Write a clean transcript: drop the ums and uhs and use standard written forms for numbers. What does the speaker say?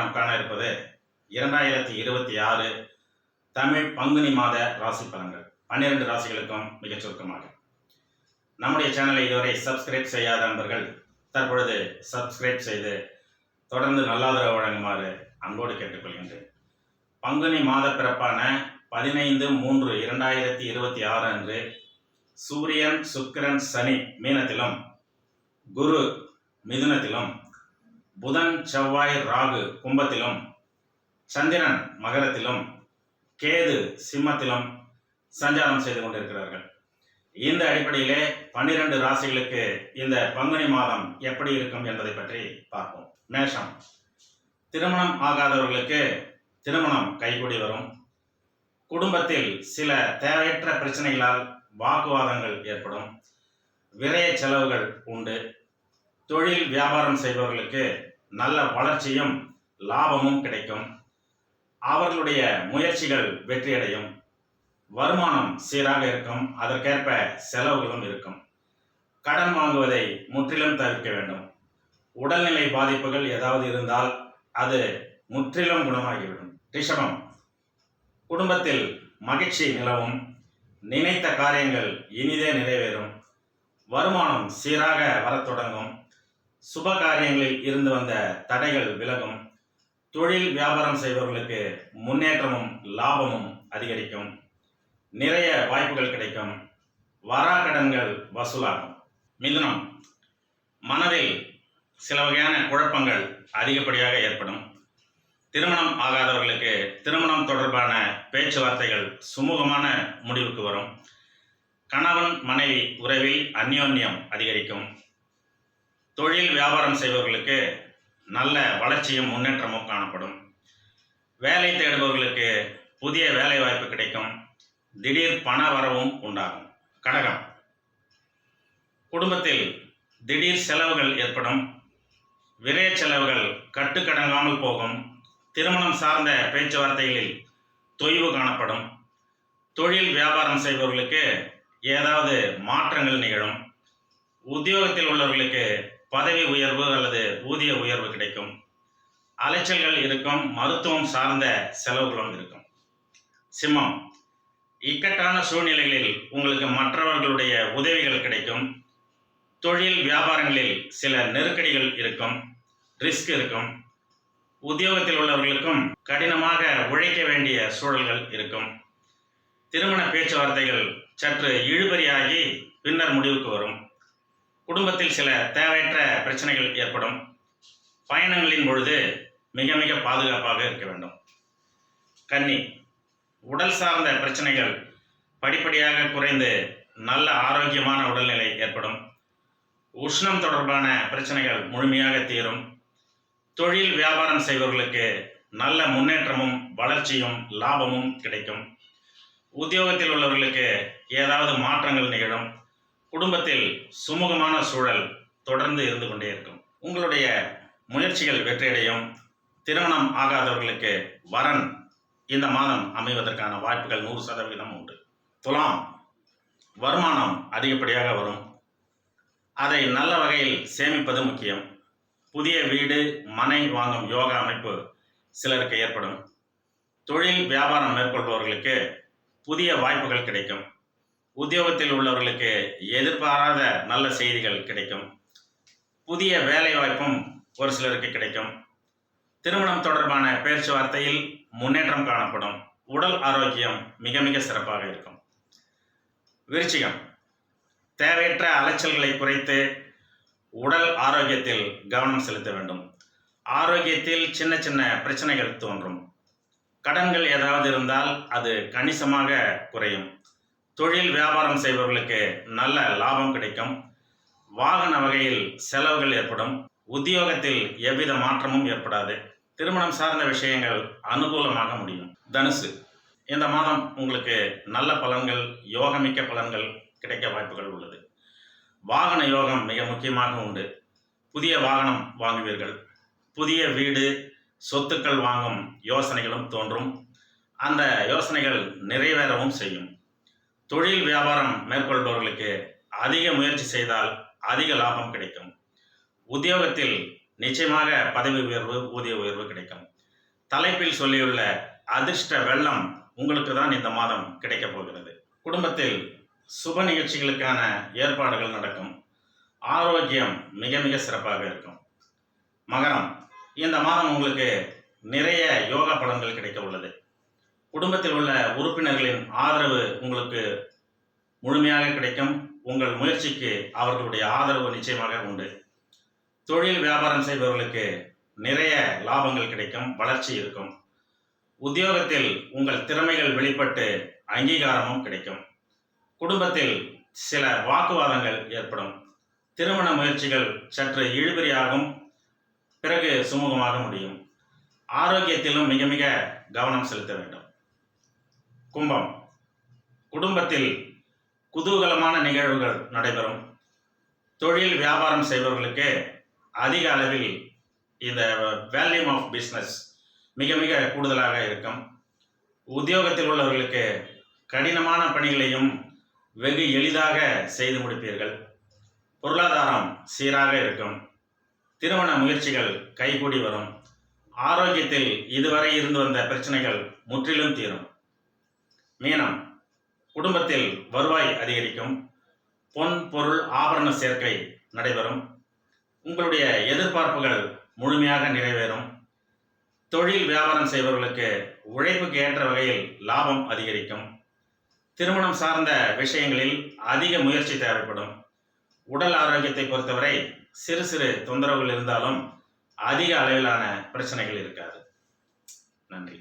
நாம் காண இருப்பது 2026 தமிழ் பங்குனி மாத ராசி பலன்கள் 12 ராசிகளுக்கும் மிகச் சுருக்கமாக. நம்முடைய சேனலை இதுவரை சப்ஸ்கிரைப் செய்யாத நண்பர்கள் தற்பொழுது சப்ஸ்கிரைப் செய்து தொடர்ந்து நல்லாதரவு வழங்குமாறு அன்போடு கேட்டுக்கொள்கின்றேன். பங்குனி மாத பிறப்பான 15/3/2026 அன்று சூரியன், சுக்கிரன், சனி மீனத்திலும், குரு மிதுனத்திலும், புதன், செவ்வாய், ராகு கும்பத்திலும், சந்திரன் மகரத்திலும், கேது சிம்மத்திலும் சஞ்சாரம் செய்து கொண்டிருக்கிறார்கள். இந்த அடிப்படையிலே 12 ராசிகளுக்கு இந்த பங்குனி மாதம் எப்படி இருக்கும் என்பதை பற்றி பார்ப்போம். மேஷம், திருமணம் ஆகாதவர்களுக்கு திருமணம் கைகூடி வரும். குடும்பத்தில் சில தேவையற்ற பிரச்சனைகளால் வாக்குவாதங்கள் ஏற்படும். விரய செலவுகள் உண்டு. தொழில் வியாபாரம் செய்பவர்களுக்கு நல்ல வளர்ச்சியும் லாபமும் கிடைக்கும். அவர்களுடைய முயற்சிகள் வெற்றியடையும். வருமானம் சீராக இருக்கும். அதற்கேற்ப செலவுகளும் இருக்கும். கடன் வாங்குவதை முற்றிலும் தவிர்க்க வேண்டும். உடல்நிலை பாதிப்புகள் ஏதாவது இருந்தால் அது முற்றிலும் குணமாகிவிடும். ரிஷபம், குடும்பத்தில் மகிழ்ச்சி நிலவும். நினைத்த காரியங்கள் இனிதே நிறைவேறும். வருமானம் சீராக வரத் தொடங்கும். சுப காரியங்களில் இருந்து வந்த தடைகள் விலகும். தொழில் வியாபாரம் செய்பவர்களுக்கு முன்னேற்றமும் லாபமும் அதிகரிக்கும். நிறைய வாய்ப்புகள் கிடைக்கும். வராக்கடன்கள் வசூலாகும். மிதுனம், மனதில் சில வகையான குழப்பங்கள் அதிகப்படியாக ஏற்படும். திருமணம் ஆகாதவர்களுக்கு திருமணம் தொடர்பான பேச்சுவார்த்தைகள் சுமூகமான முடிவுக்கு வரும். கணவன் மனைவி உறவில் அந்யோன்யம் அதிகரிக்கும். தொழில் வியாபாரம் செய்பவர்களுக்கு நல்ல வளர்ச்சியும் முன்னேற்றமும் காணப்படும். வேலை தேடுபவர்களுக்கு புதிய வேலை வாய்ப்பு கிடைக்கும். திடீர் பண வரவும் உண்டாகும். கடகம், குடும்பத்தில் திடீர் செலவுகள் ஏற்படும். விரய செலவுகள் கட்டுக்கடங்காமல் போகும். திருமணம் சார்ந்த பேச்சுவார்த்தைகளில் தொய்வு காணப்படும். தொழில் வியாபாரம் செய்பவர்களுக்கு ஏதாவது மாற்றங்கள் நிகழும். உத்தியோகத்தில் உள்ளவர்களுக்கு பதவி உயர்வு அல்லது ஊதிய உயர்வு கிடைக்கும். அலைச்சல்கள் இருக்கும். மருத்துவம் சார்ந்த செலவுகளும் இருக்கும். சிம்மம், இக்கட்டான சூழ்நிலைகளில் உங்களுக்கு மற்றவர்களுடைய உதவிகள் கிடைக்கும். தொழில் வியாபாரங்களில் சில நெருக்கடிகள் இருக்கும். ரிஸ்க் இருக்கும். உத்தியோகத்தில் உள்ளவர்களுக்கும் கடினமாக உழைக்க வேண்டிய சூழல்கள் இருக்கும். திருமண பேச்சுவார்த்தைகள் சற்று இழுபறியாகி பின்னர் முடிவுக்கு வரும். குடும்பத்தில் சில தேவையற்ற பிரச்சனைகள் ஏற்படும். பயணங்களின் பொழுது மிக மிக பாதுகாப்பாக இருக்க வேண்டும். கன்னி, உடல் சார்ந்த பிரச்சனைகள் படிப்படியாக குறைந்து நல்ல ஆரோக்கியமான உடல்நிலை ஏற்படும். உஷ்ணம் தொடர்பான பிரச்சனைகள் முழுமையாக தீரும். தொழில் வியாபாரம் செய்பவர்களுக்கு நல்ல முன்னேற்றமும் வளர்ச்சியும் லாபமும் கிடைக்கும். உத்தியோகத்தில் உள்ளவர்களுக்கு ஏதாவது மாற்றங்கள் நிகழும். குடும்பத்தில் சுமூகமான சூழல் தொடர்ந்து இருந்து கொண்டே இருக்கும். உங்களுடைய முயற்சிகள் வெற்றியடையும். திருமணம் ஆகாதவர்களுக்கு வரன் இந்த மாதம் அமைவதற்கான வாய்ப்புகள் 100% உண்டு. துலாம், வருமானம் அதிகப்படியாக வரும். அதை நல்ல வகையில் சேமிப்பது முக்கியம். புதிய வீடு மனை வாங்கும் யோகா அமைப்பு சிலருக்கு ஏற்படும். தொழில் வியாபாரம் மேற்கொள்பவர்களுக்கு புதிய வாய்ப்புகள் கிடைக்கும். உத்தியோகத்தில் உள்ளவர்களுக்கு எதிர்பாராத நல்ல செய்திகள் கிடைக்கும். புதிய வேலை வாய்ப்பும் ஒரு சிலருக்கு கிடைக்கும். திருமணம் தொடர்பான பேச்சுவார்த்தையில் முன்னேற்றம் காணப்படும். உடல் ஆரோக்கியம் மிக மிக சிறப்பாக இருக்கும். விருச்சிகம், தேவையற்ற அலைச்சல்களை குறைத்து உடல் ஆரோக்கியத்தில் கவனம் செலுத்த வேண்டும். ஆரோக்கியத்தில் சின்ன சின்ன பிரச்சனைகள் தோன்றும். கடன்கள் ஏதாவது இருந்தால் அது கணிசமாக குறையும். தொழில் வியாபாரம் செய்பவர்களுக்கு நல்ல லாபம் கிடைக்கும். வாகன வகையில் செலவுகள் ஏற்படும். உத்தியோகத்தில் எவ்வித மாற்றமும் ஏற்படாது. திருமணம் சார்ந்த விஷயங்கள் அனுகூலமாக முடியும். தனுசு, இந்த மாதம் உங்களுக்கு நல்ல பலன்கள், யோகமிக்க பலன்கள் கிடைக்க வாய்ப்புகள் உள்ளது. வாகன யோகம் மிக முக்கியமாக உண்டு. புதிய வாகனம் வாங்குவீர்கள். புதிய வீடு, சொத்துக்கள் வாங்கும் யோசனைகளும் தோன்றும். அந்த யோசனைகள் நிறைவேறவும் செய்யும். தொழில் வியாபாரம் மேற்கொள்பவர்களுக்கு அதிக முயற்சி செய்தால் அதிக லாபம் கிடைக்கும். உத்தியோகத்தில் நிச்சயமாக பதவி உயர்வு, ஊதிய உயர்வு கிடைக்கும். தலைப்பில் சொல்லியுள்ள அதிர்ஷ்ட வெள்ளம் உங்களுக்கு தான் இந்த மாதம் கிடைக்கப் போகிறது. குடும்பத்தில் சுப நிகழ்ச்சிகளுக்கான ஏற்பாடுகள் நடக்கும். ஆரோக்கியம் மிக மிக சிறப்பாக இருக்கும். மகரம், இந்த மாதம் உங்களுக்கு நிறைய யோகா பலன்கள் கிடைக்க உள்ளது. குடும்பத்தில் உள்ள உறுப்பினர்களின் ஆதரவு உங்களுக்கு முழுமையாக கிடைக்கும். உங்கள் முயற்சிக்கு அவர்களுடைய ஆதரவு நிச்சயமாக உண்டு. தொழில் வியாபாரம் செய்பவர்களுக்கு நிறைய லாபங்கள் கிடைக்கும், வளர்ச்சி இருக்கும். உத்தியோகத்தில் உங்கள் திறமைகள் வெளிப்பட்டு அங்கீகாரமும் கிடைக்கும். குடும்பத்தில் சில வாக்குவாதங்கள் ஏற்படும். திருமண முயற்சிகள் சற்று இழுபறியாகும், பிறகு சுமூகமாக முடியும். ஆரோக்கியத்திலும் மிக மிக கவனம் செலுத்த வேண்டும். கும்பம், குடும்பத்தில் குதூகலமான நிகழ்வுகள் நடைபெறும். தொழில் வியாபாரம் செய்பவர்களுக்கு அதிக அளவில் இந்த வேல்யூம் ஆஃப் பிஸ்னஸ் மிக மிக கூடுதலாக இருக்கும். உத்தியோகத்தில் உள்ளவர்களுக்கு கடினமான பணிகளையும் வெகு எளிதாக செய்து முடிப்பீர்கள். பொருளாதாரம் சீராக இருக்கும். திருமண முயற்சிகள் கைகூடி வரும். ஆரோக்கியத்தில் இதுவரை இருந்து வந்த பிரச்சனைகள் முற்றிலும் தீரும். மீனம், குடும்பத்தில் வருவாய் அதிகரிக்கும். பொன் பொருள் ஆபரண சேர்க்கை நடைபெறும். உங்களுடைய எதிர்பார்ப்புகள் முழுமையாக நிறைவேறும். தொழில் வியாபாரம் செய்பவர்களுக்கு உழைப்புக்கு ஏற்ற வகையில் லாபம் அதிகரிக்கும். திருமணம் சார்ந்த விஷயங்களில் அதிக முயற்சி தேவைப்படும். உடல் ஆரோக்கியத்தை பொறுத்தவரை சிறு சிறு தொந்தரவுகள் இருந்தாலும் அதிக அளவிலான பிரச்சனைகள் இருக்காது. நன்றி.